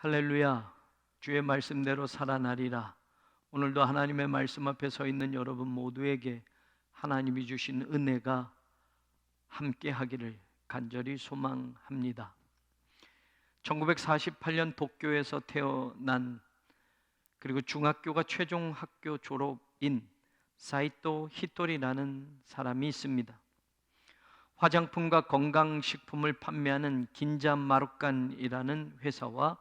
할렐루야. 주의 말씀대로 살아나리라. 오늘도 하나님의 말씀 앞에 서 있는 여러분 모두에게 하나님이 주신 은혜가 함께 하기를 간절히 소망합니다. 1948년 도쿄에서 태어난 그리고 중학교가 최종 학교 졸업인 사이토 히토리라는 사람이 있습니다. 화장품과 건강식품을 판매하는 긴자 마루칸이라는 회사와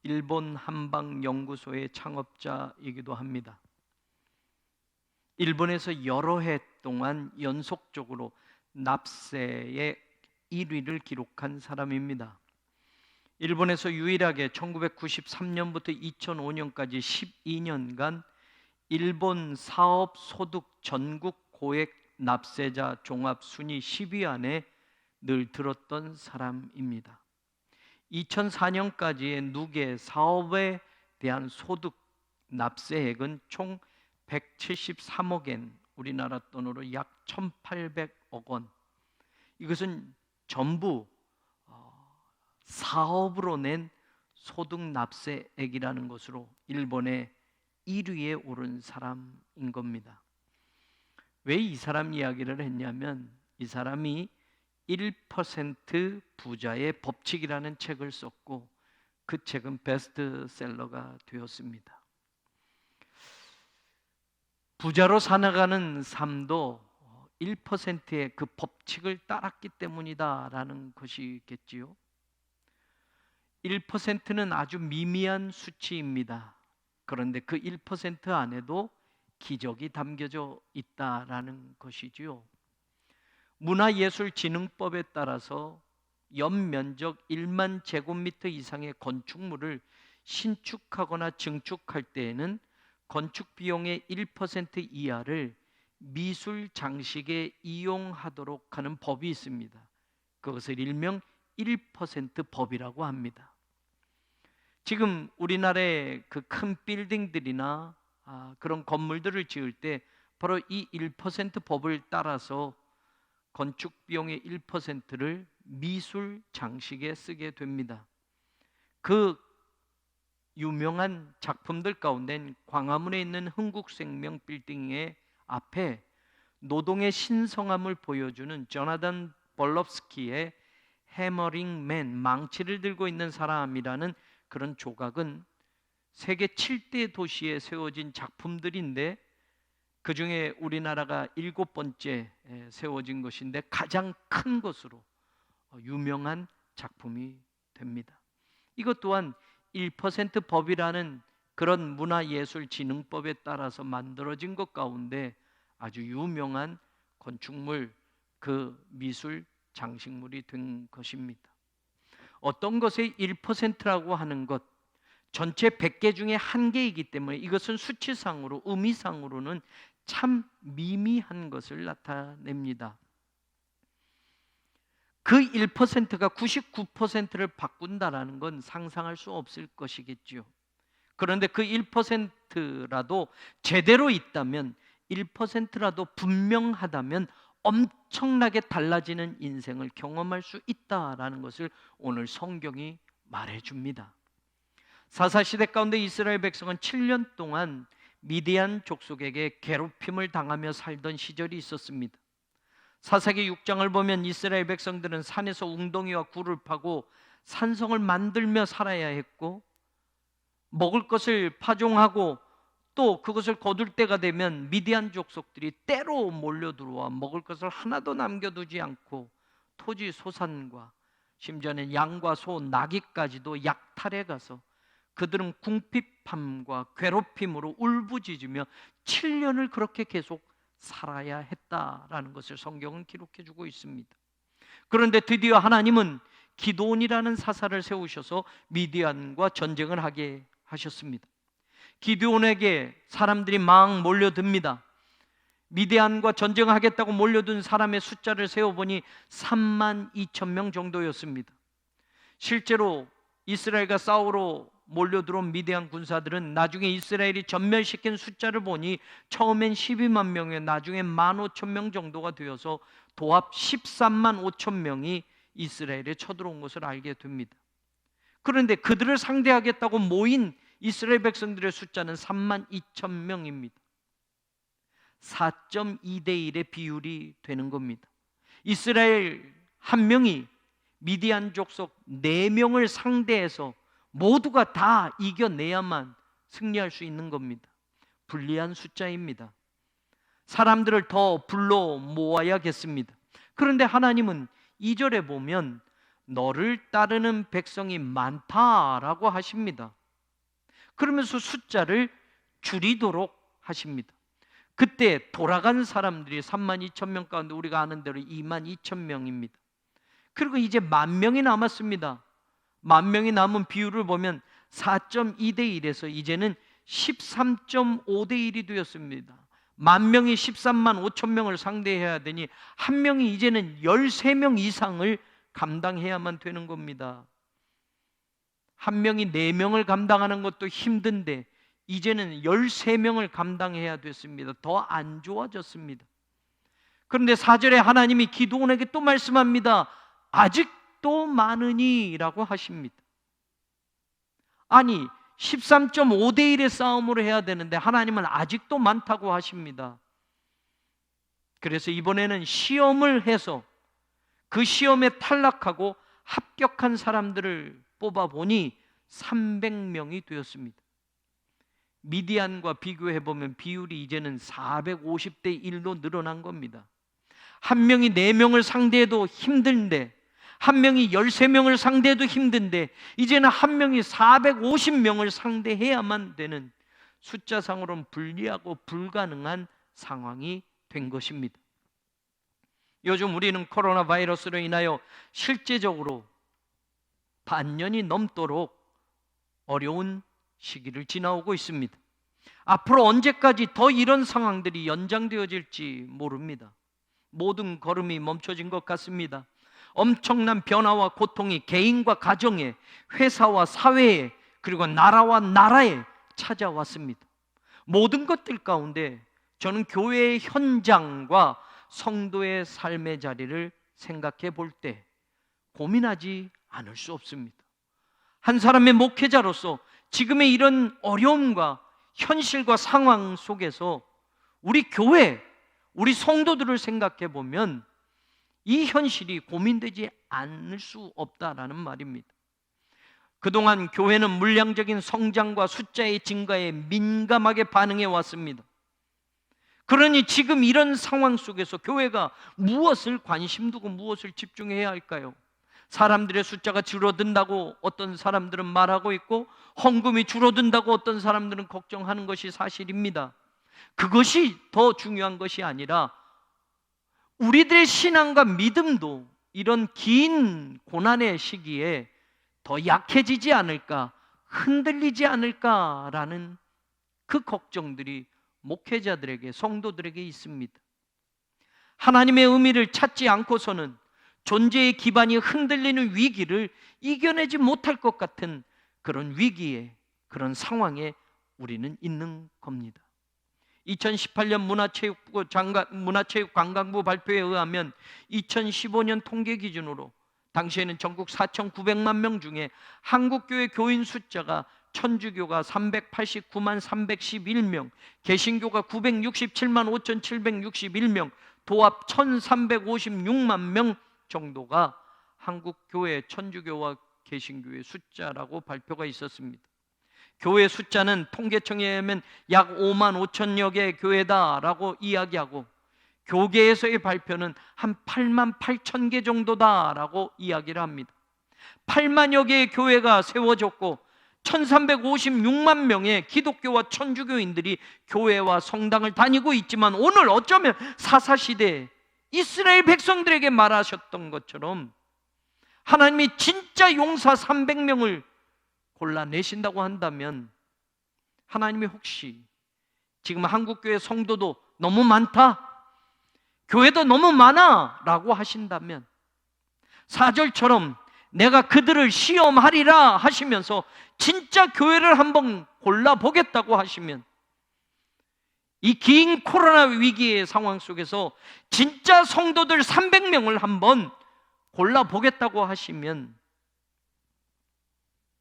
일본 한방연구소의 창업자이기도 합니다. 일본에서 여러 해 동안 연속적으로 납세의 1위를 기록한 사람입니다. 일본에서 유일하게 1993년부터 2005년까지 12년간 일본 사업소득 전국 고액 납세자 종합 순위 10위 안에 늘 들었던 사람입니다. 2004년까지의 누계 사업에 대한 소득 납세액은 총 173억 엔, 우리나라 돈으로 약 1,800억 원. 이것은 전부 사업으로 낸 소득 납세액이라는 것으로 일본의 1위에 오른 사람인 겁니다. 왜 이 사람 이야기를 했냐면, 이 사람이 1% 부자의 법칙이라는 책을 썼고 그 책은 베스트셀러가 되었습니다. 부자로 살아가는 삶도 1%의 그 법칙을 따랐기 때문이다라는 것이겠지요. 1%는 아주 미미한 수치입니다. 그런데 그 1% 안에도 기적이 담겨져 있다라는 것이지요. 문화예술진흥법에 따라서 연면적 1만 제곱미터 이상의 건축물을 신축하거나 증축할 때에는 건축 비용의 1% 이하를 미술 장식에 이용하도록 하는 법이 있습니다. 그것을 일명 1% 법이라고 합니다. 지금 우리나라의 그 큰 빌딩들이나 그런 건물들을 지을 때 바로 이 1% 법을 따라서 건축 비용의 1%를 미술 장식에 쓰게 됩니다. 그 유명한 작품들 가운데 광화문에 있는 흥국생명 빌딩의 앞에 노동의 신성함을 보여주는 조나단 벌롭스키의 해머링 맨, 망치를 들고 있는 사람이라는 그런 조각은 세계 7대 도시에 세워진 작품들인데 그 중에 우리나라가 7번째 세워진 것인데 가장 큰 것으로 유명한 작품이 됩니다. 이것 또한 1% 법이라는 그런 문화예술진흥법에 따라서 만들어진 것 가운데 아주 유명한 건축물, 그 미술 장식물이 된 것입니다. 어떤 것의 1%라고 하는 것, 전체 100개 중에 1개이기 때문에 이것은 수치상으로, 의미상으로는 참 미미한 것을 나타냅니다. 그 1%가 99%를 바꾼다라는 건 상상할 수 없을 것이겠지요. 그런데 그 1%라도 제대로 있다면, 1%라도 분명하다면 엄청나게 달라지는 인생을 경험할 수 있다라는 것을 오늘 성경이 말해줍니다. 사사시대 가운데 이스라엘 백성은 7년 동안 미디안 족속에게 괴롭힘을 당하며 살던 시절이 있었습니다. 사사기 6장을 보면 이스라엘 백성들은 산에서 웅덩이와 굴을 파고 산성을 만들며 살아야 했고, 먹을 것을 파종하고 또 그것을 거둘 때가 되면 미디안 족속들이 때로 몰려 들어와 먹을 것을 하나도 남겨두지 않고 토지 소산과 심지어는 양과 소, 나귀까지도 약탈해 가서 그들은 궁핍함과 괴롭힘으로 울부짖으며 7년을 그렇게 계속 살아야 했다라는 것을 성경은 기록해 주고 있습니다. 그런데 드디어 하나님은 기드온이라는 사사를 세우셔서 미디안과 전쟁을 하게 하셨습니다. 기드온에게 사람들이 막 몰려듭니다. 미디안과 전쟁하겠다고 몰려든 사람의 숫자를 세어보니 3만 2천 명 정도였습니다. 실제로 이스라엘과 싸우러 몰려들어온 미디안 군사들은 나중에 이스라엘이 전멸시킨 숫자를 보니 처음엔 12만 명에 나중에 15,000명 정도가 되어서 도합 13만 5천 명이 이스라엘에 쳐들어온 것을 알게 됩니다. 그런데 그들을 상대하겠다고 모인 이스라엘 백성들의 숫자는 32,000명입니다. 4.2대 1의 비율이 되는 겁니다. 이스라엘 한 명이 미디안 족속 4명을 상대해서 모두가 다 이겨내야만 승리할 수 있는 겁니다. 불리한 숫자입니다. 사람들을 더 불러 모아야겠습니다. 그런데 하나님은 2절에 보면 너를 따르는 백성이 많다라고 하십니다. 그러면서 숫자를 줄이도록 하십니다. 그때 돌아간 사람들이 32,000명 가운데 우리가 아는 대로 22,000명입니다. 그리고 이제 10,000명이 남았습니다. 10,000명이 남은 비율을 보면 4.2대 1에서 이제는 13.5대 1이 되었습니다. 10,000명이 13만 5천 명을 상대해야 되니 한 명이 이제는 13명 이상을 감당해야만 되는 겁니다. 한 명이 4명을 감당하는 것도 힘든데 이제는 13명을 감당해야 됐습니다. 더 안 좋아졌습니다. 그런데 4절에 하나님이 기드온에게 또 말씀합니다. 아직도 많으니 라고 하십니다. 아니 13.5대 1의 싸움으로 해야 되는데 하나님은 아직도 많다고 하십니다. 그래서 이번에는 시험을 해서 그 시험에 탈락하고 합격한 사람들을 뽑아보니 300명이 되었습니다. 미디안과 비교해보면 비율이 이제는 450대 1로 늘어난 겁니다. 한 명이 4명을 상대해도 힘든데, 한 명이 13명을 상대해도 힘든데 이제는 한 명이 450명을 상대해야만 되는 숫자상으로는 불리하고 불가능한 상황이 된 것입니다. 요즘 우리는 코로나 바이러스로 인하여 실제적으로 반년이 넘도록 어려운 시기를 지나오고 있습니다. 앞으로 언제까지 더 이런 상황들이 연장되어질지 모릅니다. 모든 걸음이 멈춰진 것 같습니다. 엄청난 변화와 고통이 개인과 가정에, 회사와 사회에, 그리고 나라와 나라에 찾아왔습니다. 모든 것들 가운데 저는 교회의 현장과 성도의 삶의 자리를 생각해 볼 때 고민하지 않을 수 없습니다. 한 사람의 목회자로서 지금의 이런 어려움과 현실과 상황 속에서 우리 교회, 우리 성도들을 생각해 보면 이 현실이 고민되지 않을 수 없다라는 말입니다. 그동안 교회는 물량적인 성장과 숫자의 증가에 민감하게 반응해 왔습니다. 그러니 지금 이런 상황 속에서 교회가 무엇을 관심 두고 무엇을 집중해야 할까요? 사람들의 숫자가 줄어든다고 어떤 사람들은 말하고 있고 헌금이 줄어든다고 어떤 사람들은 걱정하는 것이 사실입니다. 그것이 더 중요한 것이 아니라 우리들의 신앙과 믿음도 이런 긴 고난의 시기에 더 약해지지 않을까, 흔들리지 않을까라는 그 걱정들이 목회자들에게, 성도들에게 있습니다. 하나님의 의미를 찾지 않고서는 존재의 기반이 흔들리는 위기를 이겨내지 못할 것 같은 그런 위기에, 그런 상황에 우리는 있는 겁니다. 2018년 문화체육관광부 발표에 의하면 2015년 통계 기준으로 당시에는 전국 4,900만 명 중에 한국교회 교인 숫자가 천주교가 389만 311명, 개신교가 967만 5,761명, 도합 1,356만 명 정도가 한국교회 천주교와 개신교의 숫자라고 발표가 있었습니다. 교회 숫자는 통계청에 의하면 약 5만 5천여 개의 교회다라고 이야기하고 교계에서의 발표는 한 8만 8천 개 정도다라고 이야기를 합니다. 8만여 개의 교회가 세워졌고 1356만 명의 기독교와 천주교인들이 교회와 성당을 다니고 있지만 오늘 어쩌면 사사시대 이스라엘 백성들에게 말하셨던 것처럼 하나님이 진짜 용사 300명을 골라내신다고 한다면 하나님이 혹시 지금 한국교회 성도도 너무 많다, 교회도 너무 많아 라고 하신다면 4절처럼 내가 그들을 시험하리라 하시면서 진짜 교회를 한번 골라보겠다고 하시면 이 긴 코로나 위기의 상황 속에서 진짜 성도들 300명을 한번 골라보겠다고 하시면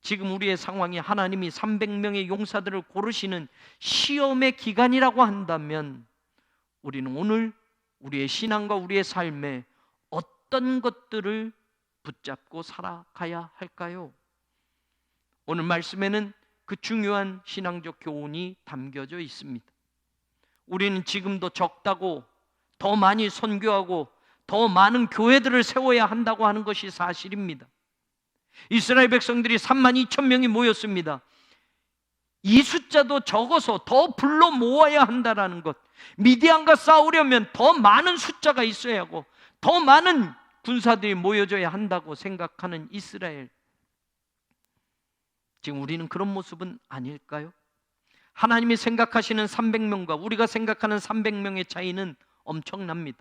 지금 우리의 상황이 하나님이 300명의 용사들을 고르시는 시험의 기간이라고 한다면 우리는 오늘 우리의 신앙과 우리의 삶에 어떤 것들을 붙잡고 살아가야 할까요? 오늘 말씀에는 그 중요한 신앙적 교훈이 담겨져 있습니다. 우리는 지금도 적다고 더 많이 선교하고 더 많은 교회들을 세워야 한다고 하는 것이 사실입니다. 이스라엘 백성들이 32,000명이 모였습니다. 이 숫자도 적어서 더 불러 모아야 한다는 것, 미디안과 싸우려면 더 많은 숫자가 있어야 하고 더 많은 군사들이 모여져야 한다고 생각하는 이스라엘, 지금 우리는 그런 모습은 아닐까요? 하나님이 생각하시는 300명과 우리가 생각하는 300명의 차이는 엄청납니다.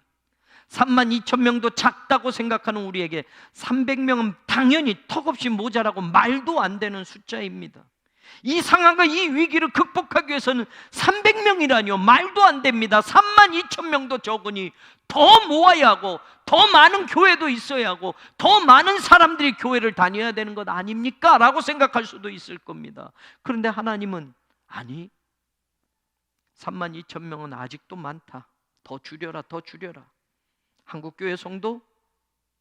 32,000명도 작다고 생각하는 우리에게 300명은 당연히 턱없이 모자라고 말도 안 되는 숫자입니다. 이 상황과 이 위기를 극복하기 위해서는 300명이라니요, 말도 안 됩니다. 32,000명도 적으니 더 모아야 하고 더 많은 교회도 있어야 하고 더 많은 사람들이 교회를 다녀야 되는 것 아닙니까? 라고 생각할 수도 있을 겁니다. 그런데 하나님은 아니, 32,000명은 아직도 많다. 더 줄여라, 더 줄여라. 한국교회 성도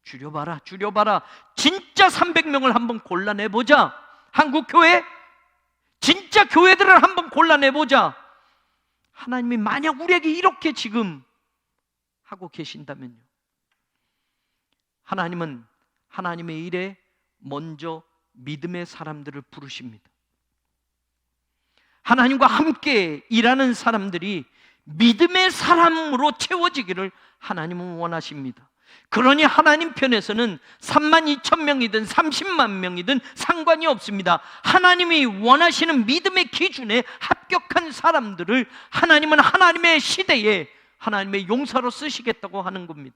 줄여봐라, 줄여봐라. 진짜 300명을 한번 골라내보자. 한국교회 진짜 교회들을 한번 골라내보자. 하나님이 만약 우리에게 이렇게 지금 하고 계신다면요, 하나님은 하나님의 일에 먼저 믿음의 사람들을 부르십니다. 하나님과 함께 일하는 사람들이 믿음의 사람으로 채워지기를 하나님은 원하십니다. 그러니 하나님 편에서는 32,000명이든 30만 명이든 상관이 없습니다. 하나님이 원하시는 믿음의 기준에 합격한 사람들을 하나님은 하나님의 시대에 하나님의 용사로 쓰시겠다고 하는 겁니다.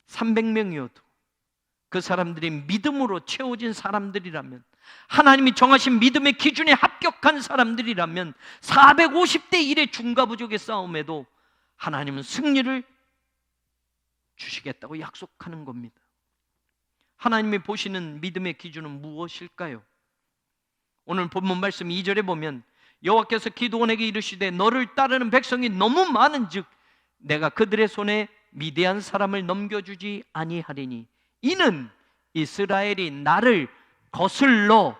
300명이어도 그 사람들이 믿음으로 채워진 사람들이라면, 하나님이 정하신 믿음의 기준에 합격한 사람들이라면 450대 1의 중과 부족의 싸움에도 하나님은 승리를 주시겠다고 약속하는 겁니다. 하나님이 보시는 믿음의 기준은 무엇일까요? 오늘 본문 말씀 2절에 보면 여호와께서 기드온에게 이르시되 너를 따르는 백성이 너무 많은즉 내가 그들의 손에 미디안 사람을 넘겨주지 아니하리니 이는 이스라엘이 나를 거슬러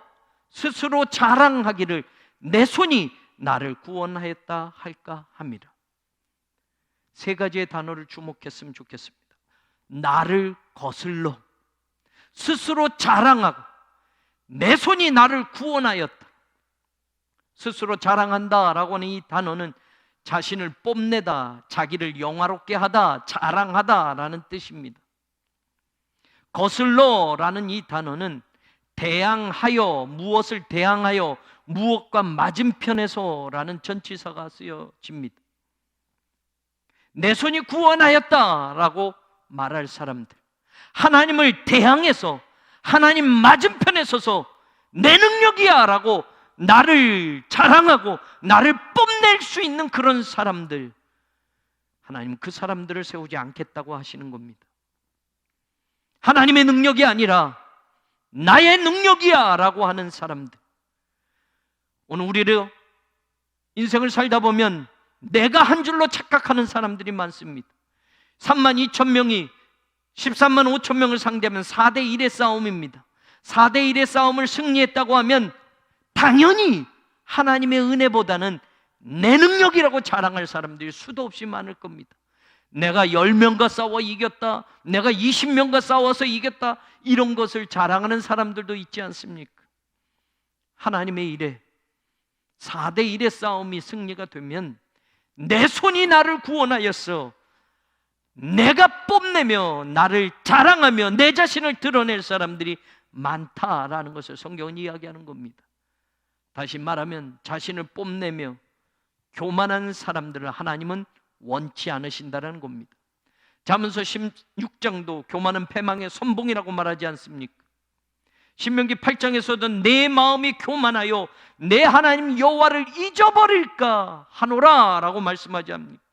스스로 자랑하기를 내 손이 나를 구원하였다 할까 합니다. 세 가지의 단어를 주목했으면 좋겠습니다. 나를 거슬러, 스스로 자랑하고, 내 손이 나를 구원하였다. 스스로 자랑한다라고 하는 이 단어는 자신을 뽐내다, 자기를 영화롭게 하다, 자랑하다라는 뜻입니다. 거슬러라는 이 단어는 대항하여, 무엇을 대항하여, 무엇과 맞은편에서라는 전치사가 쓰여집니다. 내 손이 구원하였다라고 말할 사람들, 하나님을 대항해서 하나님 맞은편에 서서 내 능력이야 라고 나를 자랑하고 나를 뽐낼 수 있는 그런 사람들, 하나님은 그 사람들을 세우지 않겠다고 하시는 겁니다. 하나님의 능력이 아니라 나의 능력이야 라고 하는 사람들, 오늘 우리를 인생을 살다 보면 내가 한 줄로 착각하는 사람들이 많습니다. 32,000명이 13만 5천 명을 상대하면 4대 1의 싸움입니다. 4대 1의 싸움을 승리했다고 하면 당연히 하나님의 은혜보다는 내 능력이라고 자랑할 사람들이 수도 없이 많을 겁니다. 내가 10명과 싸워 이겼다, 내가 20명과 싸워서 이겼다, 이런 것을 자랑하는 사람들도 있지 않습니까? 하나님의 일에 4대 1의 싸움이 승리가 되면 내 손이 나를 구원하였어, 내가 뽐내며 나를 자랑하며 내 자신을 드러낼 사람들이 많다라는 것을 성경은 이야기하는 겁니다. 다시 말하면 자신을 뽐내며 교만한 사람들을 하나님은 원치 않으신다는 겁니다. 잠언서 16장도 교만은 패망의 선봉이라고 말하지 않습니까? 신명기 8장에서도 내 마음이 교만하여 내 하나님 여호와를 잊어버릴까 하노라 라고 말씀하지 않습니까?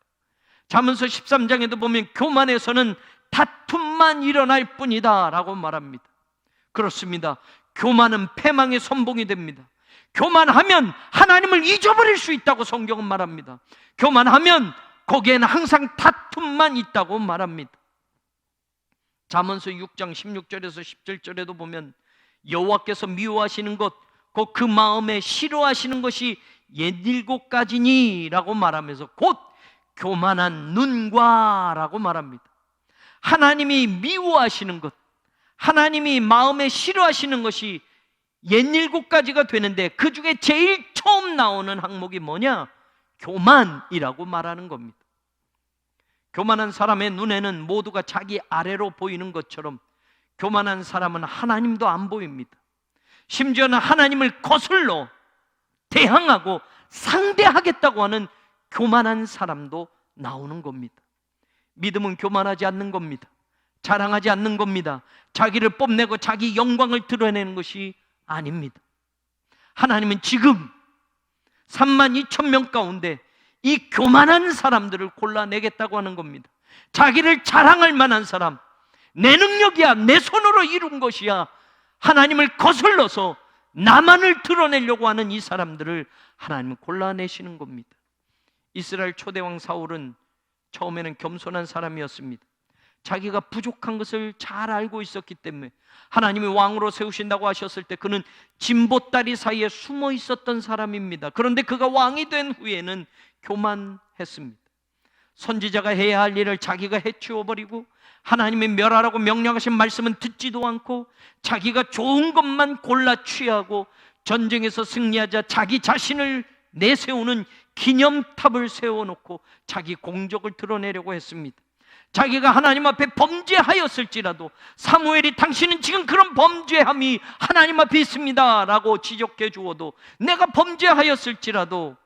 잠언서 13장에도 보면 교만에서는 다툼만 일어날 뿐이다 라고 말합니다. 그렇습니다. 교만은 패망의 선봉이 됩니다. 교만하면 하나님을 잊어버릴 수 있다고 성경은 말합니다. 교만하면 거기에는 항상 다툼만 있다고 말합니다. 잠언서 6장 16절에서 17절에도 보면 여호와께서 미워하시는 것 곧 그 마음에 싫어하시는 것이 옛일곱 가지니 라고 말하면서 곧 교만한 눈과 라고 말합니다. 하나님이 미워하시는 것, 하나님이 마음에 싫어하시는 것이 옛일곱 가지가 되는데 그 중에 제일 처음 나오는 항목이 뭐냐? 교만이라고 말하는 겁니다. 교만한 사람의 눈에는 모두가 자기 아래로 보이는 것처럼 교만한 사람은 하나님도 안 보입니다. 심지어는 하나님을 거슬러 대항하고 상대하겠다고 하는 교만한 사람도 나오는 겁니다. 믿음은 교만하지 않는 겁니다. 자랑하지 않는 겁니다. 자기를 뽐내고 자기 영광을 드러내는 것이 아닙니다. 하나님은 지금 32,000명 가운데 이 교만한 사람들을 골라내겠다고 하는 겁니다. 자기를 자랑할 만한 사람, 내 능력이야, 내 손으로 이룬 것이야, 하나님을 거슬러서 나만을 드러내려고 하는 이 사람들을 하나님은 골라내시는 겁니다. 이스라엘 초대왕 사울은 처음에는 겸손한 사람이었습니다. 자기가 부족한 것을 잘 알고 있었기 때문에 하나님이 왕으로 세우신다고 하셨을 때 그는 진보다리 사이에 숨어 있었던 사람입니다. 그런데 그가 왕이 된 후에는 교만했습니다. 선지자가 해야 할 일을 자기가 해치워버리고 하나님이 멸하라고 명령하신 말씀은 듣지도 않고 자기가 좋은 것만 골라 취하고 전쟁에서 승리하자 자기 자신을 내세우는 기념탑을 세워놓고 자기 공적을 드러내려고 했습니다. 자기가 하나님 앞에 범죄하였을지라도 사무엘이 당신은 지금 그런 범죄함이 하나님 앞에 있습니다 라고 지적해 주어도 내가 범죄하였을지라도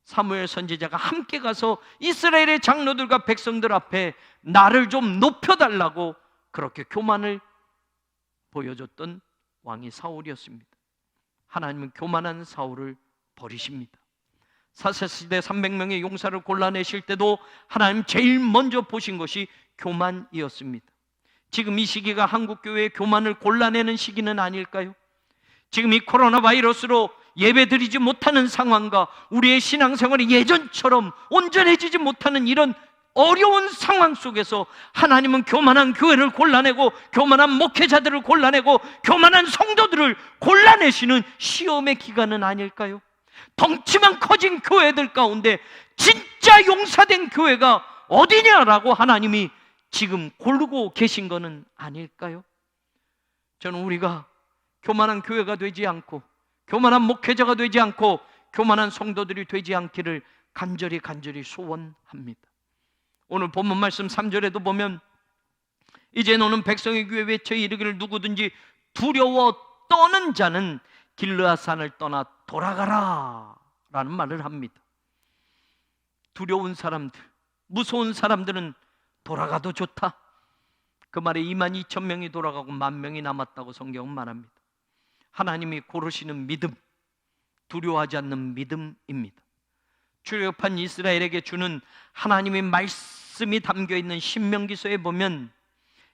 사무엘 선지자가 함께 가서 이스라엘의 장로들과 백성들 앞에 나를 좀 높여달라고 그렇게 교만을 보여줬던 왕이 사울이었습니다. 하나님은 교만한 사울을 버리십니다. 사사시대 300명의 용사를 골라내실 때도 하나님 제일 먼저 보신 것이 교만이었습니다. 지금 이 시기가 한국교회의 교만을 골라내는 시기는 아닐까요? 지금 이 코로나 바이러스로 예배드리지 못하는 상황과 우리의 신앙생활이 예전처럼 온전해지지 못하는 이런 어려운 상황 속에서 하나님은 교만한 교회를 골라내고 교만한 목회자들을 골라내고 교만한 성도들을 골라내시는 시험의 기간은 아닐까요? 덩치만 커진 교회들 가운데 진짜 용사된 교회가 어디냐라고 하나님이 지금 고르고 계신 것은 아닐까요? 저는 우리가 교만한 교회가 되지 않고 교만한 목회자가 되지 않고 교만한 성도들이 되지 않기를 간절히 소원합니다. 오늘 본문 말씀 3절에도 보면 이제 너는 백성의 귀에 외쳐 이르기를 누구든지 두려워 떠는 자는 길르앗산을 떠나 돌아가라 라는 말을 합니다. 두려운 사람들, 무서운 사람들은 돌아가도 좋다. 그 말에 22,000명이 돌아가고 10,000명이 남았다고 성경은 말합니다. 하나님이 고르시는 믿음, 두려워하지 않는 믿음입니다. 출애굽한 이스라엘에게 주는 하나님의 말씀이 담겨있는 신명기서에 보면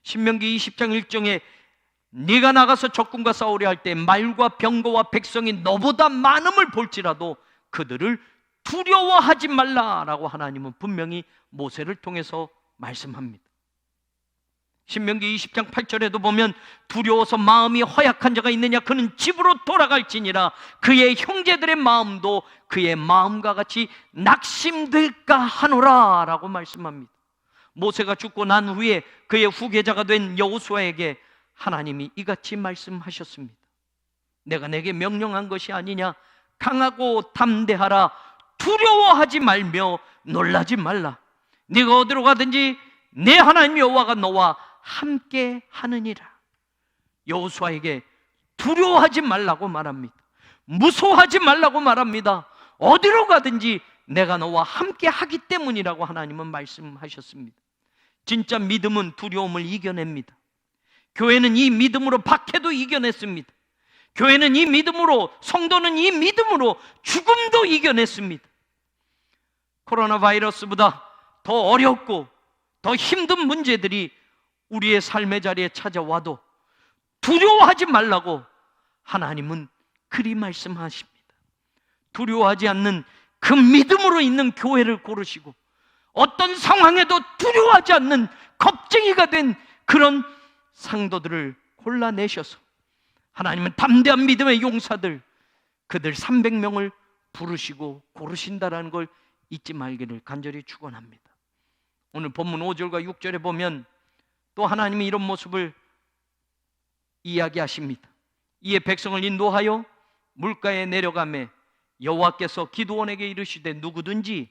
신명기 20장 1절에 네가 나가서 적군과 싸우려 할 때 말과 병거와 백성이 너보다 많음을 볼지라도 그들을 두려워하지 말라라고 하나님은 분명히 모세를 통해서 말씀합니다. 신명기 20장 8절에도 보면 두려워서 마음이 허약한 자가 있느냐 그는 집으로 돌아갈지니라 그의 형제들의 마음도 그의 마음과 같이 낙심될까 하노라 라고 말씀합니다. 모세가 죽고 난 후에 그의 후계자가 된 여호수아에게 하나님이 이같이 말씀하셨습니다. 내가 내게 명령한 것이 아니냐 강하고 담대하라 두려워하지 말며 놀라지 말라 네가 어디로 가든지 내 하나님 여호와가 너와 함께 하느니라. 여호수아에게 두려워하지 말라고 말합니다. 무서워하지 말라고 말합니다. 어디로 가든지 내가 너와 함께 하기 때문이라고 하나님은 말씀하셨습니다. 진짜 믿음은 두려움을 이겨냅니다. 교회는 이 믿음으로 박해도 이겨냈습니다. 교회는 이 믿음으로, 성도는 이 믿음으로 죽음도 이겨냈습니다. 코로나 바이러스보다 더 어렵고 더 힘든 문제들이 우리의 삶의 자리에 찾아와도 두려워하지 말라고 하나님은 그리 말씀하십니다. 두려워하지 않는 그 믿음으로 있는 교회를 고르시고 어떤 상황에도 두려워하지 않는 겁쟁이가 된 그런 상도들을 골라내셔서 하나님은 담대한 믿음의 용사들, 그들 300명을 부르시고 고르신다라는 걸 잊지 말기를 간절히 축원합니다. 오늘 본문 5절과 6절에 보면 또 하나님이 이런 모습을 이야기하십니다. 이에 백성을 인도하여 물가에 내려가매 여호와께서 기드온에게 이르시되 누구든지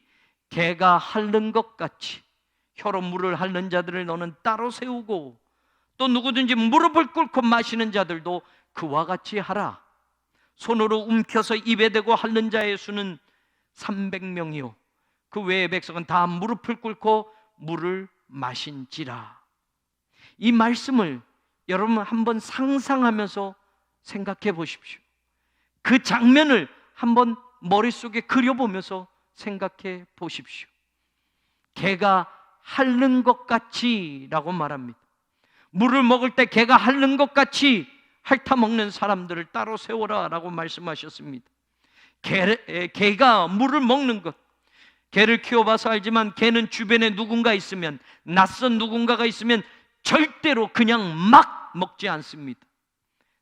개가 핥는 것 같이 혀로 물을 핥는 자들을 너는 따로 세우고 또 누구든지 무릎을 꿇고 마시는 자들도 그와 같이 하라. 손으로 움켜서 입에 대고 핥는 자의 수는 300명이요 그 외의 백성은 다 무릎을 꿇고 물을 마신지라. 이 말씀을 여러분 한번 상상하면서 생각해 보십시오. 그 장면을 한번 머릿속에 그려보면서 생각해 보십시오. 개가 핥는 것 같이 라고 말합니다. 물을 먹을 때 개가 핥는 것 같이 핥아 먹는 사람들을 따로 세워라 라고 말씀하셨습니다. 개가 물을 먹는 것, 개를 키워봐서 알지만 개는 주변에 누군가 있으면, 낯선 누군가가 있으면 절대로 그냥 막 먹지 않습니다.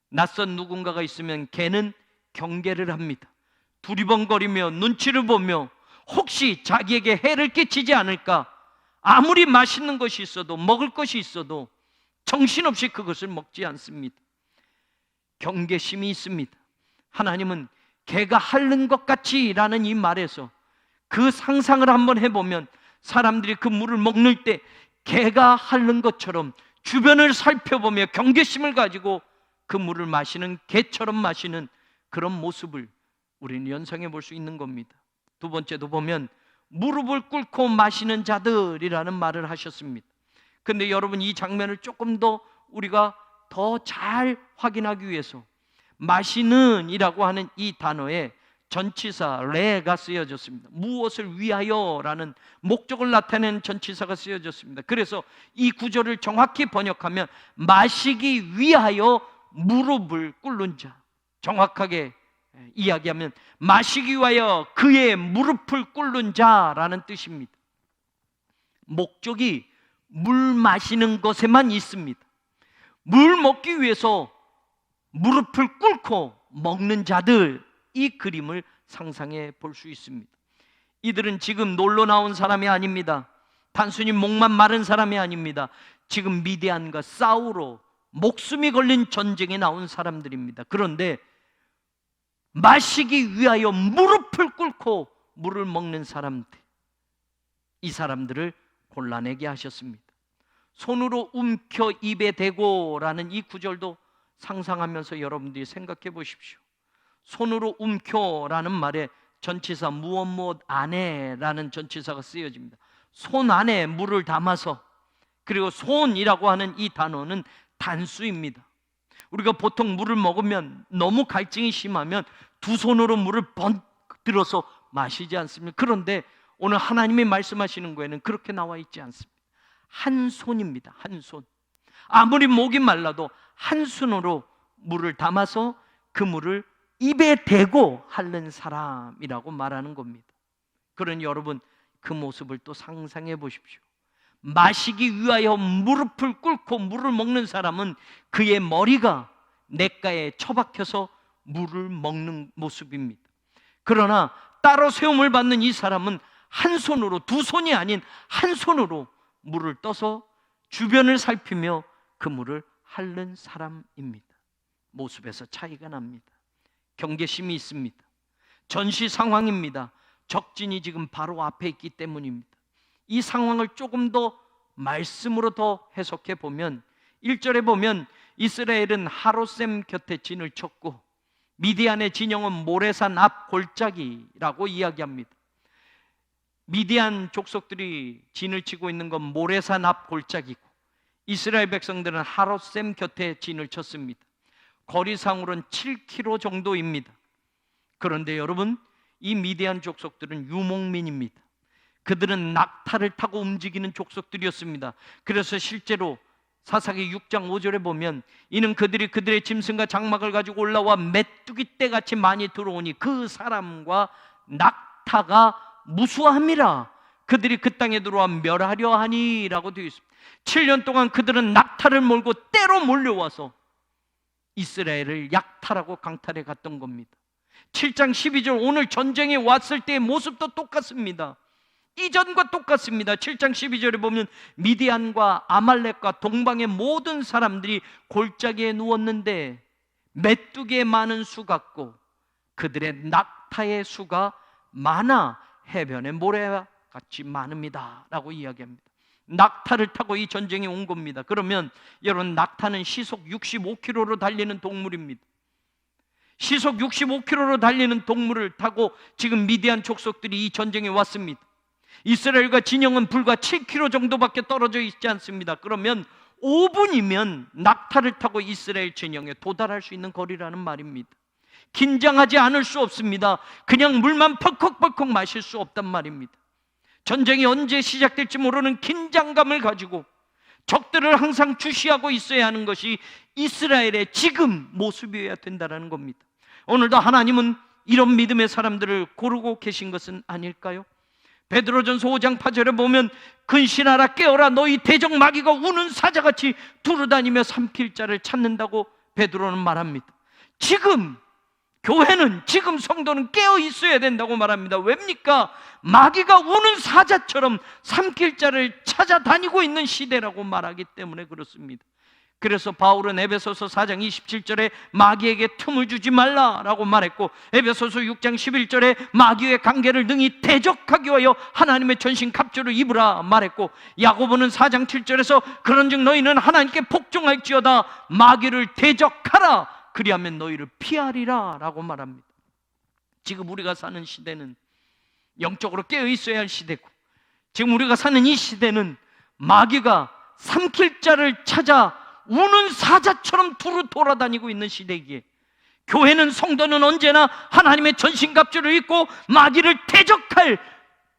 낯선 누군가가 있으면 개는 경계를 합니다. 두리번거리며 눈치를 보며 혹시 자기에게 해를 끼치지 않을까, 아무리 맛있는 것이 있어도, 먹을 것이 있어도 정신없이 그것을 먹지 않습니다. 경계심이 있습니다. 하나님은 개가 핥는 것 같이 라는 이 말에서 그 상상을 한번 해보면 사람들이 그 물을 먹는 때 개가 핥는 것처럼 주변을 살펴보며 경계심을 가지고 그 물을 마시는 개처럼 마시는 그런 모습을 우리는 연상해 볼 수 있는 겁니다. 두 번째도 보면 무릎을 꿇고 마시는 자들이라는 말을 하셨습니다. 근데 여러분, 이 장면을 조금 더 우리가 더 잘 확인하기 위해서 마시는 이라고 하는 이 단어에 전치사 레가 쓰여졌습니다. 무엇을 위하여 라는 목적을 나타내는 전치사가 쓰여졌습니다. 그래서 이 구절을 정확히 번역하면 마시기 위하여 무릎을 꿇는 자, 정확하게 이야기하면 마시기 위하여 그의 무릎을 꿇는 자라는 뜻입니다. 목적이 물 마시는 것에만 있습니다. 물 먹기 위해서 무릎을 꿇고 먹는 자들, 이 그림을 상상해 볼 수 있습니다. 이들은 지금 놀러 나온 사람이 아닙니다. 단순히 목만 마른 사람이 아닙니다. 지금 미디안과 싸우러 목숨이 걸린 전쟁에 나온 사람들입니다. 그런데 마시기 위하여 무릎을 꿇고 물을 먹는 사람들, 이 사람들을 골라내게 하셨습니다. 손으로 움켜 입에 대고 라는 이 구절도 상상하면서 여러분들이 생각해 보십시오. 손으로 움켜라는 말에 전치사 무엇 무엇 안에 라는 전치사가 쓰여집니다. 손 안에 물을 담아서, 그리고 손이라고 하는 이 단어는 단수입니다. 우리가 보통 물을 먹으면 너무 갈증이 심하면 두 손으로 물을 번들어서 마시지 않습니까? 그런데 오늘 하나님이 말씀하시는 거에는 그렇게 나와 있지 않습니다. 한 손입니다. 한 손. 아무리 목이 말라도 한 손으로 물을 담아서 그 물을 입에 대고 핥는 사람이라고 말하는 겁니다. 그러니 여러분, 그 모습을 또 상상해 보십시오. 마시기 위하여 무릎을 꿇고 물을 먹는 사람은 그의 머리가 냇가에 처박혀서 물을 먹는 모습입니다. 그러나 따로 세움을 받는 이 사람은 한 손으로, 두 손이 아닌 한 손으로 물을 떠서 주변을 살피며 그 물을 핥는 사람입니다. 모습에서 차이가 납니다. 경계심이 있습니다. 전시 상황입니다. 적진이 지금 바로 앞에 있기 때문입니다. 이 상황을 조금 더 말씀으로 더 해석해 보면 1절에 보면 이스라엘은 하롯셈 곁에 진을 쳤고 미디안의 진영은 모레산 앞 골짜기라고 이야기합니다. 미디안 족속들이 진을 치고 있는 건 모레산 앞 골짜기고, 이스라엘 백성들은 하롯셈 곁에 진을 쳤습니다. 거리상으로는 7km 정도입니다. 그런데 여러분, 이 미디안 족속들은 유목민입니다. 그들은 낙타를 타고 움직이는 족속들이었습니다. 그래서 실제로 사사기 6장 5절에 보면 이는 그들이 그들의 짐승과 장막을 가지고 올라와 메뚜기 떼같이 많이 들어오니 그 사람과 낙타가 무수함이라 그들이 그 땅에 들어와 멸하려 하니라고 되어 있습니다. 7년 동안 그들은 낙타를 몰고 떼로 몰려와서 이스라엘을 약탈하고 강탈해 갔던 겁니다. 7장 12절 오늘 전쟁에 왔을 때의 모습도 똑같습니다. 이전과 똑같습니다. 7장 12절에 보면 미디안과 아말렉과 동방의 모든 사람들이 골짜기에 누웠는데 메뚜기의 많은 수 같고 그들의 낙타의 수가 많아 해변의 모래같이 많습니다 라고 이야기합니다. 낙타를 타고 이 전쟁에 온 겁니다. 그러면 여러분, 낙타는 시속 65km로 달리는 동물입니다. 시속 65km로 달리는 동물을 타고 지금 미디안 족속들이 이 전쟁에 왔습니다. 이스라엘과 진영은 불과 7km 정도밖에 떨어져 있지 않습니다. 그러면 5분이면 낙타를 타고 이스라엘 진영에 도달할 수 있는 거리라는 말입니다. 긴장하지 않을 수 없습니다. 그냥 물만 펄컥펄컥 마실 수 없단 말입니다. 전쟁이 언제 시작될지 모르는 긴장감을 가지고 적들을 항상 주시하고 있어야 하는 것이 이스라엘의 지금 모습이어야 된다는 겁니다. 오늘도 하나님은 이런 믿음의 사람들을 고르고 계신 것은 아닐까요? 베드로전서 5장 8절에 보면 근신하라 깨어라 너희 대적 마귀가 우는 사자같이 두루다니며 삼킬 자를 찾는다고 베드로는 말합니다. 지금 교회는, 지금 성도는 깨어 있어야 된다고 말합니다. 왜입니까? 마귀가 우는 사자처럼 삼킬 자를 찾아다니고 있는 시대라고 말하기 때문에 그렇습니다. 그래서 바울은 에베소서 4장 27절에 마귀에게 틈을 주지 말라라고 말했고, 에베소서 6장 11절에 마귀의 관계를 능히 대적하기 위하여 하나님의 전신 갑주를 입으라 말했고, 야고보는 4장 7절에서 그런즉 너희는 하나님께 복종할지어다 마귀를 대적하라 그리하면 너희를 피하리라 라고 말합니다. 지금 우리가 사는 시대는 영적으로 깨어 있어야 할 시대고, 지금 우리가 사는 이 시대는 마귀가 삼킬 자를 찾아 우는 사자처럼 두루 돌아다니고 있는 시대이기에 교회는, 성도는 언제나 하나님의 전신갑주를 입고 마귀를 대적할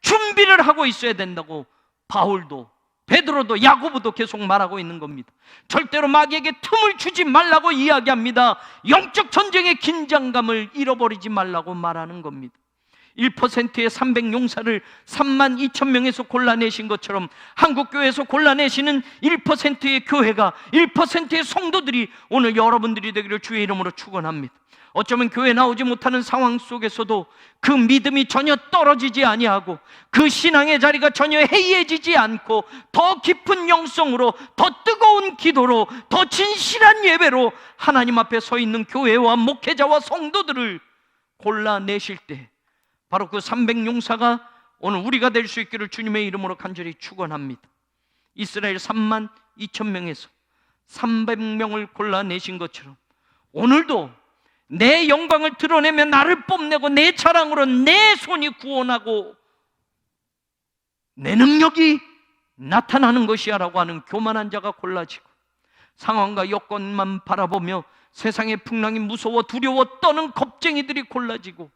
준비를 하고 있어야 된다고 바울도, 베드로도, 야고보도 계속 말하고 있는 겁니다. 절대로 마귀에게 틈을 주지 말라고 이야기합니다. 영적 전쟁의 긴장감을 잃어버리지 말라고 말하는 겁니다. 1%의 300용사를 32,000명에서 골라내신 것처럼 한국교회에서 골라내시는 1%의 교회가, 1%의 성도들이 오늘 여러분들이 되기를 주의 이름으로 축원합니다. 어쩌면 교회 나오지 못하는 상황 속에서도 그 믿음이 전혀 떨어지지 아니하고 그 신앙의 자리가 전혀 해이해지지 않고 더 깊은 영성으로, 더 뜨거운 기도로, 더 진실한 예배로 하나님 앞에 서 있는 교회와 목회자와 성도들을 골라내실 때 바로 그 300용사가 오늘 우리가 될 수 있기를 주님의 이름으로 간절히 축원합니다. 이스라엘 32,000명에서 300명을 골라내신 것처럼 오늘도 내 영광을 드러내며 나를 뽐내고 내 자랑으로 내 손이 구원하고 내 능력이 나타나는 것이야 라고 하는 교만한 자가 골라지고, 상황과 여건만 바라보며 세상의 풍랑이 무서워 두려워 떠는 겁쟁이들이 골라지고,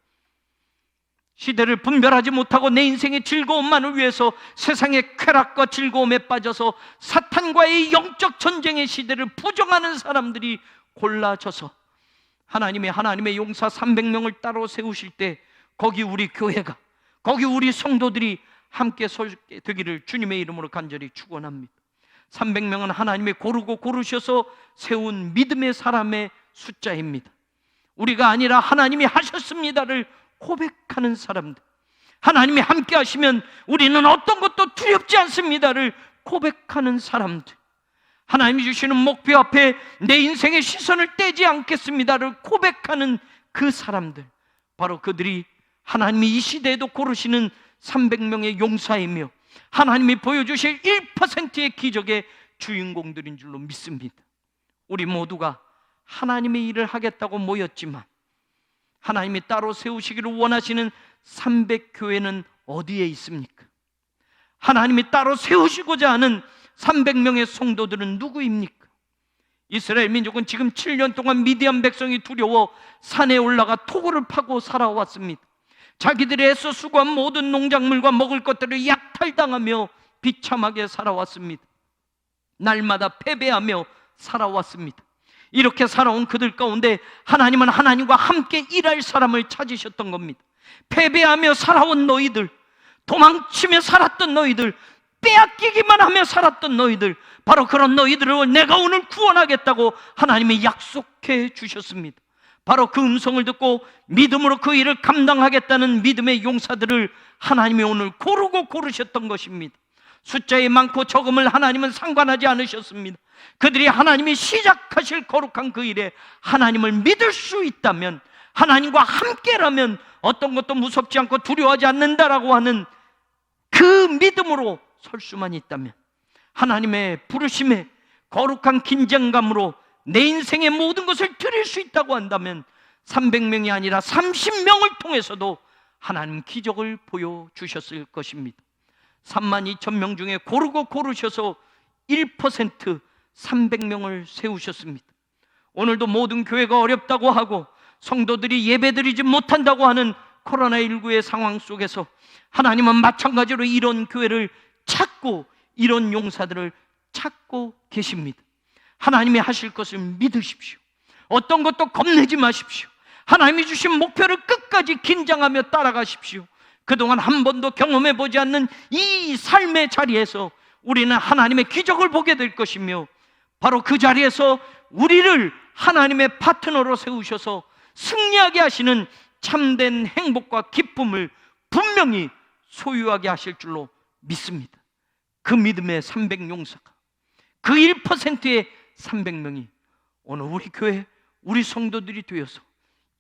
시대를 분별하지 못하고 내 인생의 즐거움만을 위해서 세상의 쾌락과 즐거움에 빠져서 사탄과의 영적 전쟁의 시대를 부정하는 사람들이 골라져서 하나님의 용사 300명을 따로 세우실 때 거기 우리 교회가, 거기 우리 성도들이 함께 서게 되기를 주님의 이름으로 간절히 축원합니다. 300명은 하나님이 고르고 고르셔서 세운 믿음의 사람의 숫자입니다. 우리가 아니라 하나님이 하셨습니다를 고백하는 사람들, 하나님이 함께 하시면 우리는 어떤 것도 두렵지 않습니다를 고백하는 사람들, 하나님이 주시는 목표 앞에 내 인생의 시선을 떼지 않겠습니다를 고백하는 그 사람들, 바로 그들이 하나님이 이 시대에도 고르시는 300명의 용사이며 하나님이 보여주실 1%의 기적의 주인공들인 줄로 믿습니다. 우리 모두가 하나님의 일을 하겠다고 모였지만 하나님이 따로 세우시기를 원하시는 300교회는 어디에 있습니까? 하나님이 따로 세우시고자 하는 300명의 성도들은 누구입니까? 이스라엘 민족은 지금 7년 동안 미디안 백성이 두려워 산에 올라가 토굴을 파고 살아왔습니다. 자기들이 애써 수고한 모든 농작물과 먹을 것들을 약탈당하며 비참하게 살아왔습니다. 날마다 패배하며 살아왔습니다. 이렇게 살아온 그들 가운데 하나님은 하나님과 함께 일할 사람을 찾으셨던 겁니다. 패배하며 살아온 너희들, 도망치며 살았던 너희들, 빼앗기기만 하며 살았던 너희들, 바로 그런 너희들을 내가 오늘 구원하겠다고 하나님이 약속해 주셨습니다. 바로 그 음성을 듣고 믿음으로 그 일을 감당하겠다는 믿음의 용사들을 하나님이 오늘 고르고 고르셨던 것입니다. 숫자에 많고 적음을 하나님은 상관하지 않으셨습니다. 그들이 하나님이 시작하실 거룩한 그 일에 하나님을 믿을 수 있다면, 하나님과 함께라면 어떤 것도 무섭지 않고 두려워하지 않는다라고 하는 그 믿음으로 설 수만 있다면, 하나님의 부르심에 거룩한 긴장감으로 내 인생의 모든 것을 드릴 수 있다고 한다면 300명이 아니라 30명을 통해서도 하나님 기적을 보여주셨을 것입니다. 32,000명 중에 고르고 고르셔서 1% 300명을 세우셨습니다. 오늘도 모든 교회가 어렵다고 하고 성도들이 예배드리지 못한다고 하는 코로나19의 상황 속에서 하나님은 마찬가지로 이런 교회를 찾고 이런 용사들을 찾고 계십니다. 하나님이 하실 것을 믿으십시오. 어떤 것도 겁내지 마십시오. 하나님이 주신 목표를 끝까지 긴장하며 따라가십시오. 그동안 한 번도 경험해 보지 않는 이 삶의 자리에서 우리는 하나님의 기적을 보게 될 것이며, 바로 그 자리에서 우리를 하나님의 파트너로 세우셔서 승리하게 하시는 참된 행복과 기쁨을 분명히 소유하게 하실 줄로 믿습니다. 그 믿음의 300용사가, 그 1%의 300명이 오늘 우리 교회, 우리 성도들이 되어서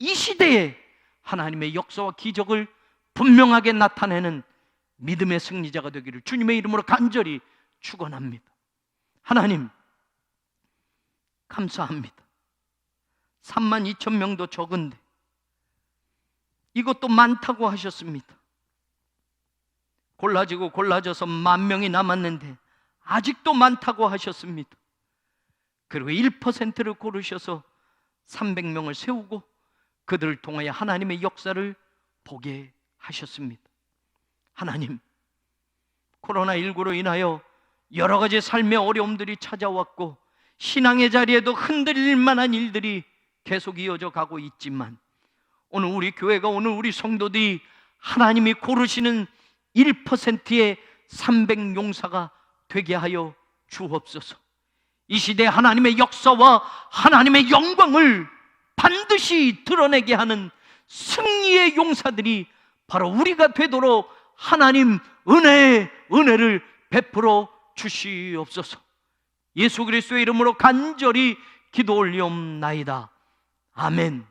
이 시대에 하나님의 역사와 기적을 분명하게 나타내는 믿음의 승리자가 되기를 주님의 이름으로 간절히 축원합니다. 하나님 감사합니다. 32,000명도 적은데 이것도 많다고 하셨습니다. 골라지고 골라져서 10,000명이 남았는데 아직도 많다고 하셨습니다. 그리고 1%를 고르셔서 300명을 세우고 그들을 통하여 하나님의 역사를 보게 하셨습니다. 하나님, 코로나19로 인하여 여러 가지 삶의 어려움들이 찾아왔고 신앙의 자리에도 흔들릴 만한 일들이 계속 이어져 가고 있지만, 오늘 우리 교회가, 오늘 우리 성도들이 하나님이 고르시는 1%의 300용사가 되게 하여 주옵소서. 이 시대 하나님의 역사와 하나님의 영광을 반드시 드러내게 하는 승리의 용사들이 바로 우리가 되도록 하나님 은혜를 베풀어 주시옵소서. 예수 그리스도의 이름으로 간절히 기도 올리옵나이다. 아멘.